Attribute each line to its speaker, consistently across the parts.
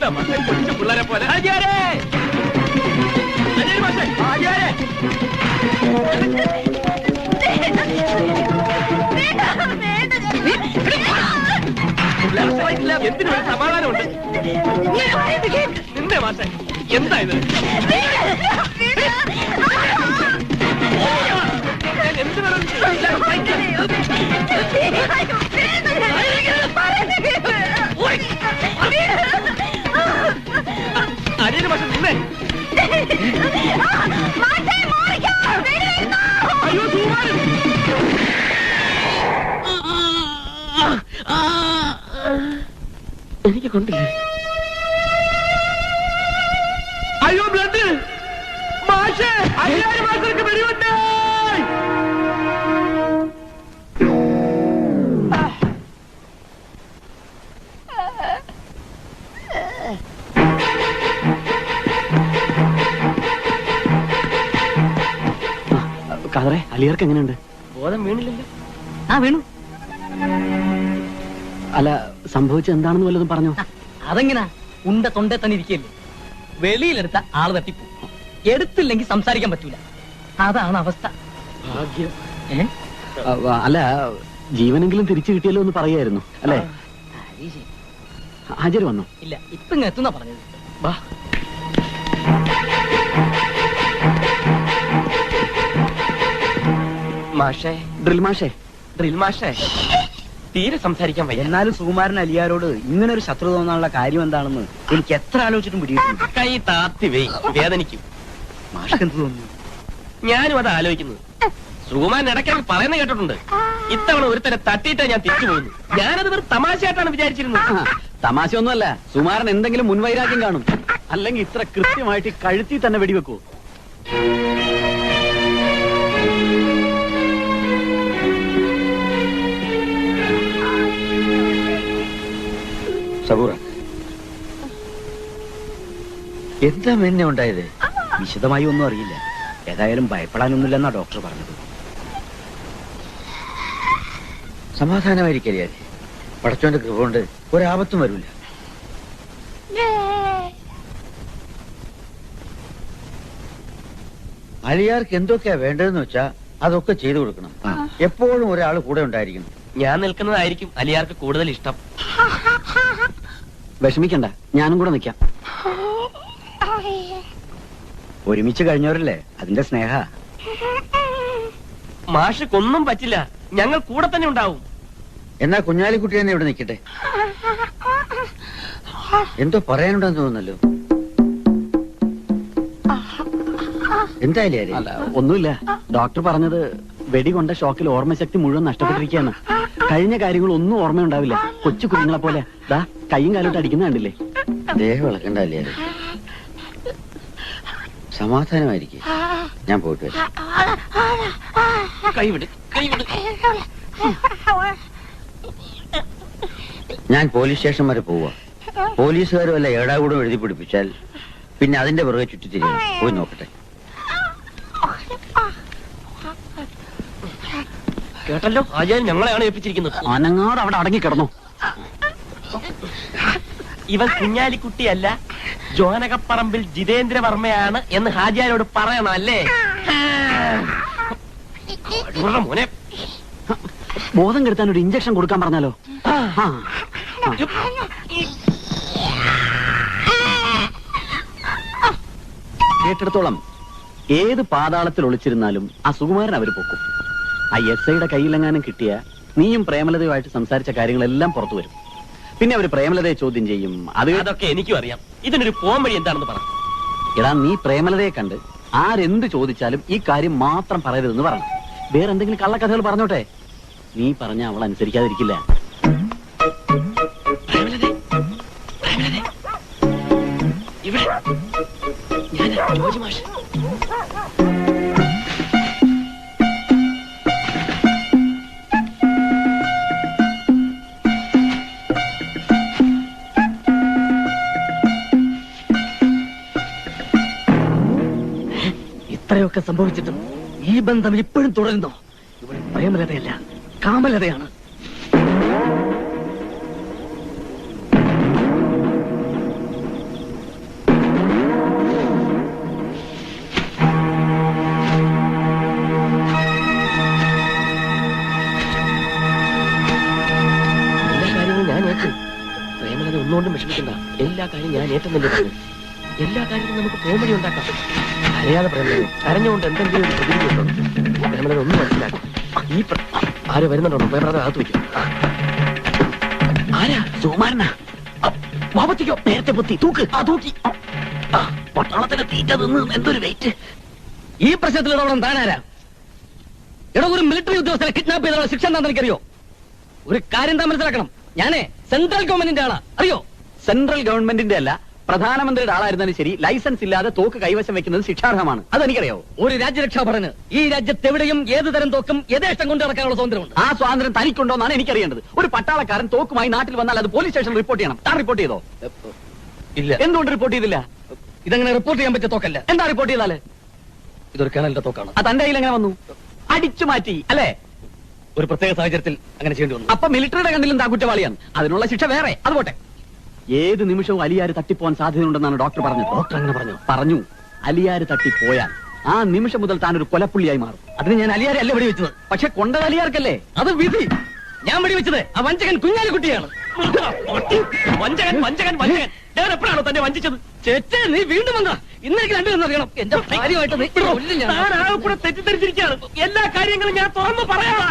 Speaker 1: എന്താ മാഷെ കൊച്ചു പിള്ളേരെ പോലെ? എന്തിനൊരു സമാധാനമുണ്ട് നിന്റെ മാഷെ? എന്താ ഇത്? എന്ത് അരിയുടെ മാഷെ നിന്നെ അയ്യോ സുമാരൻ എനിക്ക് കൊണ്ടില്ലേ? അയ്യോ ബ്ലഡ് മാഷേ, 5000 മാസങ്ങൾക്ക് വെടിവെട്ട്.
Speaker 2: കാതറെ, അലിയാർക്ക് എങ്ങനെയുണ്ട്?
Speaker 1: ബോധം വീണില്ലല്ലോ?
Speaker 3: വീണു.
Speaker 2: അല്ല, സംഭവിച്ചത് എന്താണെന്ന് വല്ലതും പറഞ്ഞോ?
Speaker 3: അതെങ്ങനാ? ഉണ്ട തൊണ്ടേ തന്നെ ഇരിക്കല്ലേ. വെളിയിലെടുത്ത ആള് തട്ടിപ്പോ, എടുത്തില്ലെങ്കിൽ സംസാരിക്കാൻ പറ്റൂല. അതാണ് അവസ്ഥ.
Speaker 1: ഭാഗ്യം.
Speaker 2: അല്ല, ജീവനെങ്കിലും തിരിച്ചു കിട്ടിയല്ലോ എന്ന് പറയായിരുന്നു അല്ലേ? ഹാജർ വന്നോ?
Speaker 3: ഇല്ല, ഇപ്പൊ ഇങ്ങനെ എത്തുന്ന പറഞ്ഞത്.
Speaker 1: മാഷേ,
Speaker 2: ഡ്രിൽ മാഷേ,
Speaker 1: ഡ്രിൽ മാഷേ, തീരെ സംസാരിക്കാൻ വയ്യ.
Speaker 4: എന്നാലും സുകുമാരൻ അലിയാരോട് ഇങ്ങനെ ഒരു ശത്രു തോന്നാനുള്ള കാര്യം എന്താണെന്ന് എനിക്ക് എത്ര ആലോചിച്ചിട്ടും പിടിയിട്ടുണ്ട്.
Speaker 1: കൈ താത്തി വെയ്, വേദനിക്കും.
Speaker 4: മാഷ്ക്ക് എന്ത് തോന്നുന്നു?
Speaker 1: ഞാനും അത് ആലോചിക്കുന്നത്. സുകുമാരൻ ഇടയ്ക്ക് പറയുന്നത് കേട്ടിട്ടുണ്ട്. ഇത്തവണ ഒരുത്തരെ തട്ടിയിട്ടേ ഞാൻ തിരിച്ചു പോകുന്നു. ഞാനത് വെറും തമാശയായിട്ടാണ് വിചാരിച്ചിരുന്നത്.
Speaker 2: തമാശയൊന്നുമല്ല. സുമാരൻ എന്തെങ്കിലും മുൻവൈരാഗ്യം കാണും. അല്ലെങ്കിൽ ഇത്ര കൃത്യമായിട്ട് കഴുത്തി തന്നെ വെടിവെക്കൂ.
Speaker 4: സബൂറ, എന്താ എന്നെ ഉണ്ടായത്? വിശദമായി ഒന്നും അറിയില്ല. ഏതായാലും ഭയപ്പെടാനൊന്നുമില്ലെന്നാ ഡോക്ടർ പറഞ്ഞത്. സമാധാനമായിരിക്കല്ലേ. പടച്ചോന്റെ കൃപ കൊണ്ട് ഒരാപത്തും വരില്ല. അലിയാർക്ക് എന്തൊക്കെയാ വേണ്ടതെന്ന് വെച്ചാ അതൊക്കെ ചെയ്തു കൊടുക്കണം. എപ്പോഴും ഒരാൾ കൂടെ ഉണ്ടായിരിക്കണം.
Speaker 1: ഞാൻ നിൽക്കുന്നതായിരിക്കും അലിയാർക്ക് കൂടുതൽ ഇഷ്ടം.
Speaker 2: വിഷമിക്കണ്ട, ഞാനും കൂടെ നിൽക്കാം.
Speaker 4: ഒരുമിച്ച് കഴിഞ്ഞവരല്ലേ, അതിന്റെ സ്നേഹ.
Speaker 1: മാഷക്കൊന്നും പറ്റില്ല, ഞങ്ങൾ കൂടെ തന്നെ ഉണ്ടാവും.
Speaker 4: എന്നാ കുഞ്ഞാലിക്കുട്ടി തന്നെ ഇവിടെ നിൽക്കട്ടെ. എന്തോ പറയാനുണ്ടെന്ന് തോന്നുന്നല്ലോ. എന്തായാലും
Speaker 2: അല്ല, ഒന്നുമില്ല. ഡോക്ടർ പറഞ്ഞത് വെടികൊണ്ട ഷോക്കിൽ ഓർമ്മശക്തി മുഴുവൻ നഷ്ടപ്പെട്ടിരിക്കുകയാണ്. കഴിഞ്ഞ കാര്യങ്ങളൊന്നും ഓർമ്മയുണ്ടാവില്ല. കൊച്ചു കുഞ്ഞുങ്ങളെ പോലെ ദാ കൈയും കാലോട്ട് അടിക്കുന്ന കണ്ടില്ലേ?
Speaker 4: ദേഹം ഇളക്കണ്ട അല്ലേ. സമാധാനമായിരിക്കും. ഞാൻ പോയിട്ട് വരാം.
Speaker 1: കൈവിട്, കൈവിട്.
Speaker 4: ഞാൻ പോലീസ് സ്റ്റേഷൻ വരെ പോവാ. പോലീസുകാർ വല്ല ഏടാകൂടം എഴുതി പിടിപ്പിച്ചാൽ പിന്നെ അതിന്റെ പുറകെ ചുറ്റിത്തിരിയണം. പോയി നോക്കട്ടെ.
Speaker 1: കേട്ടല്ലോ, ആചാര്യൻ ഞങ്ങളെയാണ് ഏൽപ്പിച്ചിരിക്കുന്നത്.
Speaker 2: അനങ്ങാട് അവിടെ അടങ്ങി കിടന്നു.
Speaker 1: ഇവൻ കുഞ്ഞാലിക്കുട്ടിയല്ല, ജോനകപ്പറമ്പിൽ ജിതേന്ദ്രവർമ്മയാണ് എന്ന് ഹാജിയാരോട് പറയണം അല്ലേ? മോനെ,
Speaker 2: ബോധം കെടുത്താൻ ഒരു ഇഞ്ചക്ഷൻ കൊടുക്കാൻ പറഞ്ഞാലോ? കേട്ടിടത്തോളം ഏത് പാതാളത്തിൽ ഒളിച്ചിരുന്നാലും ആ സുകുമാരൻ അവര് പൊക്കും. ആ SIയുടെ കയ്യിലെങ്ങാനും കിട്ടിയ നീയും പ്രേമലതയുമായിട്ട് സംസാരിച്ച കാര്യങ്ങളെല്ലാം പുറത്തു വരും. പിന്നെ അവര് പ്രേമലതയെ ചോദ്യം ചെയ്യും.
Speaker 1: അതൊക്കെ എനിക്കും അറിയാം. ഇതിനൊരു പോം വഴി എന്താണെന്ന് പറ.
Speaker 2: എടാ, നീ പ്രേമലതയെ കണ്ട് ആരെന്ത് ചോദിച്ചാലും ഈ കാര്യം മാത്രം പറയരുതെന്ന് പറഞ്ഞു. വേറെ എന്തെങ്കിലും കള്ളക്കഥകൾ പറഞ്ഞോട്ടെ, നീ പറഞ്ഞ അവൾ അനുസരിക്കാതിരിക്കില്ല.
Speaker 3: ഇത്രയൊക്കെ സംഭവിച്ചിട്ടും ഈ ബന്ധം ഇപ്പോഴും തുടരുന്നു. ഇവിടെ പ്രേമലതയല്ല, കാമലതയാണ്.
Speaker 1: പ്രേമലത ഒന്നുകൊണ്ടും വിഷമിക്കണ്ട. എല്ലാ കാര്യം ഞാൻ ഏറ്റെന്നല്ലേ പറഞ്ഞു. എല്ലാ കാര്യത്തിലും നമുക്ക് കോമഡി ഉണ്ടാക്കാം. അറിയാതെ പ്രേമലത കരഞ്ഞുകൊണ്ട് എന്തെങ്കിലും ഒരു പ്രതിവിധി ഉണ്ടോ? പ്രേമലത ഒന്നും മനസ്സിലാക്കും. ഈ ആര് വരുന്നുണ്ടോ? പ്രേമലത അകത്ത് വയ്ക്കും.
Speaker 2: ആരാ? സുകുമാരനാ? വാപത്തിക്കോ? നേരത്തെ പൊത്തി തൂക്ക്. ആ തൂക്കി. പട്ടാളത്തിന് തീറ്റ നിന്ന് എന്തൊരു വെയിറ്റ്.
Speaker 3: ഈ പ്രശ്നത്തിൽ ഇടപെടാൻ താനാരാ? എടോ, ഒരു മിലിറ്ററി ഉദ്യോഗസ്ഥരെ കിഡ്നാപ്പ് ചെയ്തുള്ള ശിക്ഷ എന്താണെന്ന് എനിക്കറിയോ? ഒരു കാര്യം താൻ മനസ്സിലാക്കണം, ഞാനേ സെൻട്രൽ ഗവൺമെന്റിന്റെ ആളാ, അറിയോ?
Speaker 2: സെൻട്രൽ ഗവൺമെന്റിന്റെ അല്ല, പ്രധാനമന്ത്രിയുടെ ആളായിരുന്നാലും ശരി, ലൈസൻസ് ഇല്ലാതെ തോക്ക് കൈവശം വെക്കുന്നത് ശിക്ഷാർഹമാണ്. അതെനിക്കറിയാവോ?
Speaker 3: ഒരു രാജ്യരക്ഷാഭടന് ഈ രാജ്യത്ത് എവിടെയും ഏത് തരം തോക്കും യഥേഷ്ടം കൊണ്ട് നടക്കാനുള്ള സ്വാതന്ത്ര്യമുണ്ട്.
Speaker 2: ആ സ്വാതന്ത്ര്യം തനിക്കുണ്ടോന്നാണ് എനിക്കറിയേണ്ടത്. ഒരു പട്ടാളക്കാരൻ തോക്കുമായി നാട്ടിൽ വന്നാൽ അത് പോലീസ് സ്റ്റേഷനിൽ റിപ്പോർട്ട് ചെയ്യണം. താൻ റിപ്പോർട്ട് ചെയ്തോ?
Speaker 1: ഇല്ല.
Speaker 2: എന്തുകൊണ്ട് റിപ്പോർട്ട് ചെയ്തില്ല?
Speaker 3: ഇതങ്ങനെ റിപ്പോർട്ട് ചെയ്യാൻ പറ്റിയ തോക്കല്ല.
Speaker 2: എന്താ റിപ്പോർട്ട് ചെയ്താല്?
Speaker 3: ഇതൊരു കേണലിന്റെ തോക്കാണ്.
Speaker 2: അത് തന്റെ കയ്യിൽ എങ്ങനെ വന്നു? അടിച്ചു മാറ്റി അല്ലേ?
Speaker 3: ഒരു പ്രത്യേക സാഹചര്യത്തിൽ അങ്ങനെ ചെയ്യേണ്ടി വന്നു.
Speaker 2: അപ്പൊ മിലിറ്ററിയുടെ കണ്ണിലും താ കുറ്റവാളിയാണ്. അതിനുള്ള ശിക്ഷ വേറെ. അതുപോട്ടെ, ഏത് നിമിഷവും അലിയാര് തട്ടിപ്പോവാൻ സാധ്യതയുണ്ടെന്നാണ് ഡോക്ടർ പറഞ്ഞത്.
Speaker 3: ഡോക്ടർ അങ്ങനെ
Speaker 2: പറഞ്ഞു അലിയാര് തട്ടിപ്പോയാൽ ആ നിമിഷം മുതൽ താൻ ഒരു കൊലപ്പുള്ളിയായി മാറും.
Speaker 3: അതിന് ഞാൻ അലിയാരെ അല്ല വെടിവെച്ചത്.
Speaker 2: പക്ഷെ കൊണ്ടത് അലിയാർക്കല്ലേ?
Speaker 3: അത് വിധി. ഞാൻ വെടിവെച്ചത് ആ വഞ്ചകൻ കുഞ്ഞാലിക്കുട്ടിയാണ്.
Speaker 1: വഞ്ചകൻ വഞ്ചകൻ വഞ്ചകൻ. ഞാൻ എപ്പോഴാണോ തന്നെ വഞ്ചിച്ചത്?
Speaker 3: ചേച്ചേ, നീ വീണ്ടും വന്നാ ഇന്നേക്ക് രണ്ടുപേരും അറിയണം. എന്റെ കാര്യമായിട്ട് നീ കൊല്ലും ഞാൻ.
Speaker 1: താൻ ആകെ കൂടെ തെറ്റിദ്ധരിച്ചിരിക്കുകയാണ്. എല്ലാ കാര്യങ്ങളും ഞാൻ തുറന്നു പറയാം.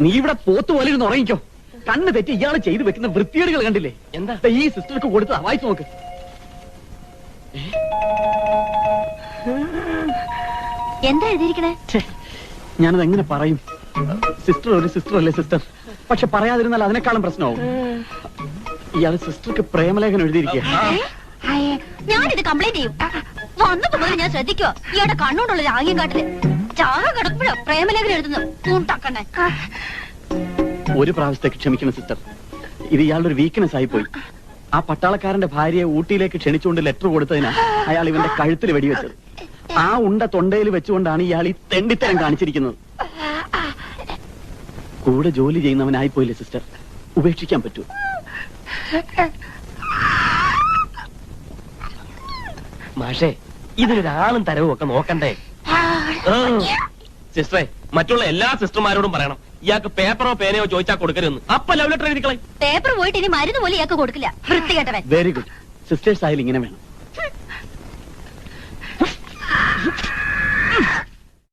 Speaker 2: നീ ഇവിടെ പോത്ത് പോലെ ഇരുന്ന് ഉറങ്ങിക്കോ. കണ്ണ് തെറ്റി ഇയാള് ചെയ്തു വെക്കുന്ന വൃത്തികേടുകൾ കണ്ടില്ലേ?
Speaker 1: എന്താ?
Speaker 2: ദേ ഈ സിസ്റ്റർക്ക് കൊടുത്തതാ, വായിച്ചു നോക്ക്.
Speaker 5: എന്താ എഴുതിയിരിക്കണേ?
Speaker 2: ഞാനത് എങ്ങനെ പറയും? സിസ്റ്റർ ഒരു സിസ്റ്റർ അല്ലേ സിസ്റ്റർ? പക്ഷെ പറയാതിരുന്നാൽ അതിനേക്കാളും പ്രശ്നമാവും. ഇയാള് സിസ്റ്റർക്ക് പ്രേമലേഖനം എഴുതിയിരിക്കുക.
Speaker 5: ഞാനിത് കംപ്ലൈന്റ് ചെയ്യും. വന്നപ്പോ മുതൽ ഞാൻ ശ്രദ്ധിക്കോ ഇയാളുടെ കണ്ണോണ്ടുള്ള ആംഗ്യം കാട്ടില് ചാക കിടക്കുമ്പോഴോ പ്രേമലേഖനം എഴുതുന്നു. കൂട്ടാക്കണ്ണേ.
Speaker 2: ഒരു പ്രാവശ്യത്തേക്ക് ക്ഷമിക്കണം സിസ്റ്റർ. ഇത് ഇയാളുടെ ഒരു വീക്ക്നെസ് ആയി പോയി. ആ പട്ടാളക്കാരന്റെ ഭാര്യയെ ഊട്ടിയിലേക്ക് ക്ഷണിച്ചുകൊണ്ട് ലെറ്റർ കൊടുത്തതിനാ അയാൾ ഇവന്റെ കഴുത്തിൽ വെടിവെച്ചത്. ആ ഉണ്ട തൊണ്ടയിൽ വെച്ചുകൊണ്ടാണ് ഇയാൾ ഈ തെണ്ടിത്തരം കാണിച്ചിരിക്കുന്നത്. കൂടെ ജോലി ചെയ്യുന്നവനായിപ്പോയില്ലേ സിസ്റ്റർ? ഉപേക്ഷിക്കാൻ പറ്റൂ?
Speaker 1: മാഷേ, ഇതിനൊരാളും തരവും ഒക്കെ നോക്കണ്ടേ? സിസ്റ്ററെ, മറ്റുള്ള എല്ലാ സിസ്റ്റർമാരോടും പറയണം ഇയാൾക്ക് പേപ്പറോ പേനയോ ചോദിച്ചാൽ കൊടുക്കരുതെന്ന്. അപ്പൊ ലവ് ലെറ്റർ എഴുതിക്കളെ.
Speaker 5: പേപ്പർ പോയിട്ട് ഇനി മരുന്ന് പോലും ഇയാൾക്ക് കൊടുക്കില്ല. വൃത്തികെട്ടവൻ.
Speaker 2: Very good. സിസ്റ്റേഴ്സ് ആയാലും ഇങ്ങനെ വേണം.